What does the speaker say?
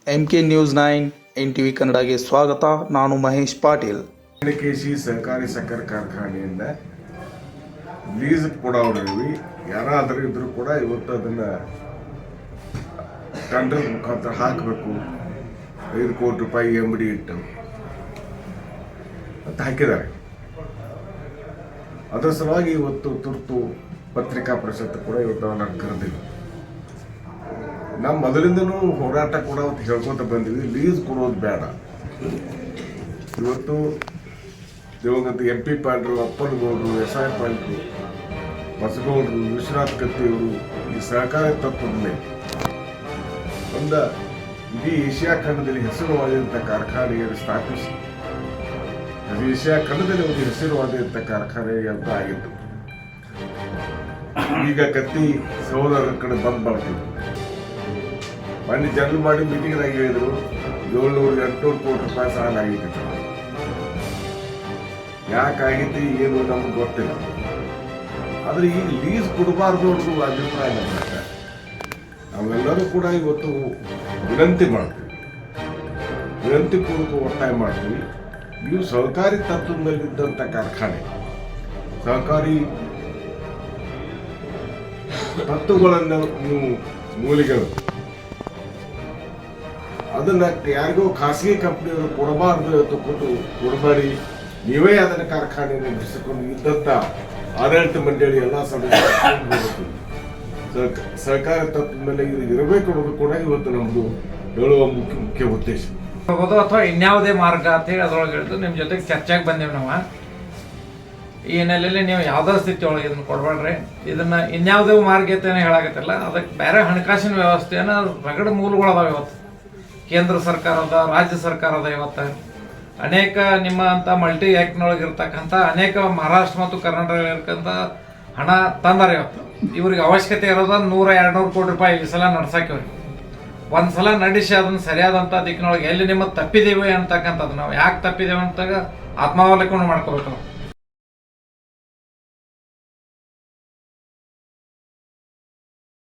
MK news 9 NTV ಕನ್ನಡಗೆ ಸ್ವಾಗತ. ನಾನು Mahesh Patil. KC ಸಹಕಾರಿ ಸಕ್ಕರೆ ಕಾರ್ಖಾನೆಯಿಂದ ಲೀಸ್ ಕೊಡೋರಿವಿ ಯಾರಾದರೂ ಇದ್ರೂ ಕೂಡ ಇವತ್ತು ಅದನ್ನು ಟೆಂಡರ್ ಮುಖಾಂತರ ಹಾಕಬೇಕು, 5 ಕೋಟಿ ರೂಪಾಯಿ MD ಇಟ್ಟು ಅಂತ ಹಾಕಿದ್ದಾರೆ. ಅದರ ಸಲುವಾಗಿ ಇವತ್ತು ತುರ್ತು ಪತ್ರಿಕಾ ಪರಿಷತ್ತು ಕೂಡ ಇವತ್ತು ನಾನು ಕರೆದಿವಿ. ನಾವು ಮೊದಲಿಂದನೂ ಹೋರಾಟ ಕೂಡ ಹೇಳ್ಕೊತ ಬಂದಿವಿ, ಲೀಸ್ ಕೊಡೋದು ಬೇಡ. ಇವತ್ತು ದಿವಂಗತ MP ಪಾಂಡ್ರು, ಅಪ್ಪನಗೌಡರು, SI ಪಾಂಡ್ರು, ಬಸಗೌಡರು, ವಿಶ್ವನಾಥ್ ಕತ್ತಿಯವರು ಈ ಸಹಕಾರ ತತ್ವದ ಮೇಲೆ ಒಂದು ಇಡೀ ಏಷ್ಯಾ ಖಂಡದಲ್ಲಿ ಹೆಸರುವಾದಂಥ ಕಾರ್ಖಾನೆಯನ್ನು ಸ್ಥಾಪಿಸಿ ಏಷ್ಯಾ ಖಂಡದಲ್ಲಿ ಒಂದು ಹೆಸರುವಾದಂಥ ಕಾರ್ಖಾನೆ ಅಂತ ಆಗಿತ್ತು. ಈಗ ಕತ್ತಿ ಸಹೋದರರ ಕಡೆ ಬಂದ್ ಮಾಡ್ತೀವಿ. ಮೊನ್ನೆ ಜನರು ಮಾಡಿ ಮೀಟಿಂಗ್ನಾಗ ಹೇಳಿದ್ರು 700-800 ಕೋಟಿ ರೂಪಾಯಿ ಸಾಲ ಆಗೈತಿ. ಯಾಕಾಗೈತಿ ಏನು ನಮ್ಗೆ ಗೊತ್ತಿಲ್ಲ. ಆದರೆ ಈ ಲೀಸ್ ಕೊಡಬಾರ್ದು ಅನ್ನೋದು ಅಭಿಪ್ರಾಯ ನಮಗೆ. ನಾವೆಲ್ಲರೂ ಕೂಡ ಇವತ್ತು ವಿನಂತಿ ಮಾಡ್ತೀವಿ, ವಿನಂತಿ ಪೂರ್ವಕ ಒತ್ತಾಯ ಮಾಡ್ತೀವಿ. ನೀವು ಸಹಕಾರಿ ತತ್ವದಲ್ಲಿದ್ದಂಥ ಕಾರ್ಖಾನೆ, ಸಹಕಾರಿ ತತ್ವಗಳನ್ನು ನೀವು ಮೂಲಿಗಳು ಅದನ್ನು ಯಾರಿಗೋ ಖಾಸಗಿ ಕಂಪ್ನಿಯವರು ಕೊಡಬಾರ್ದು ತಗೊಂಡು ಕೊಡಬೇಡಿ, ನೀವೇ ಅದನ್ನು ಕಾರ್ಖಾನೆಯನ್ನು ನಡೆಸಿಕೊಂಡು ಇದ್ದಂಥ ಆಡಳಿತ ಮಂಡಳಿ ಎಲ್ಲ ಸದಸ್ಯರು ಸಹಕಾರ ತತ್ವದ ಮೇಲೆ ಇದು ಇರಬೇಕು ಅನ್ನೋದು ಕೂಡ ಇವತ್ತು ನಮ್ಮದು ಹೇಳುವ ಮುಖ್ಯ ಉದ್ದೇಶ. ಹೋಗೋದು ಅಥವಾ ಇನ್ಯಾವುದೇ ಮಾರ್ಗ ಅಂತ ಹೇಳಿ ಅದ್ರೊಳಗೆ ಹೇಳಿದ್ರು ನಿಮ್ಮ ಜೊತೆಗೆ ಚರ್ಚೆಗೆ ಬಂದೇವು ನಾವು. ಈ ಹಿನ್ನೆಲೆಯಲ್ಲಿ ನೀವು ಯಾವುದೇ ಸ್ಥಿತಿ ಒಳಗೆ ಇದನ್ನು ಕೊಡಬೇಡ್ರಿ, ಇದನ್ನು ಇನ್ಯಾವುದೇ ಮಾರ್ಗತೆಯನ್ನು ಹೇಳಾಗತ್ತಿಲ್ಲ. ಅದಕ್ಕೆ ಬೇರೆ ಹಣಕಾಸಿನ ವ್ಯವಸ್ಥೆಯನ್ನು ರಗಡ ಮೂಲಗಳದಾವೆ. ಇವತ್ತು ಕೇಂದ್ರ ಸರ್ಕಾರದ, ರಾಜ್ಯ ಸರ್ಕಾರದ ಇವತ್ತು ಅನೇಕ ನಿಮ್ಮ ಅಂತ ಮಲ್ಟಿ ಆ್ಯಕ್ಟ್ನೊಳಗೆ ಇರ್ತಕ್ಕಂಥ ಅನೇಕ ಮಹಾರಾಷ್ಟ್ರ ಮತ್ತು ಕರ್ನಾಟಕ ಇರ್ತಕ್ಕಂಥ ಹಣ ತಂದಾರೆ. ಇವತ್ತು ಇವ್ರಿಗೆ ಅವಶ್ಯಕತೆ ಇರೋದು 100-200 ಕೋಟಿ ರೂಪಾಯಿ ಈ ಸಲ ನಡ್ಸಾಕಿವ್ರಿ. ಒಂದು ಸಲ ನಡೆಸಿ ಅದನ್ನು ಸರಿಯಾದಂಥ ದಿಕ್ಕಿನೊಳಗೆ ಎಲ್ಲಿ ನಿಮ್ಮ ತಪ್ಪಿದ್ದೇವೆ ಅಂತಕ್ಕಂಥದ್ದು ನಾವು ಯಾಕೆ ತಪ್ಪಿದ್ದೇವೆ ಅಂತಾಗ ಆತ್ಮಾವಲೋಕನ ಮಾಡ್ಕೋಬೇಕು.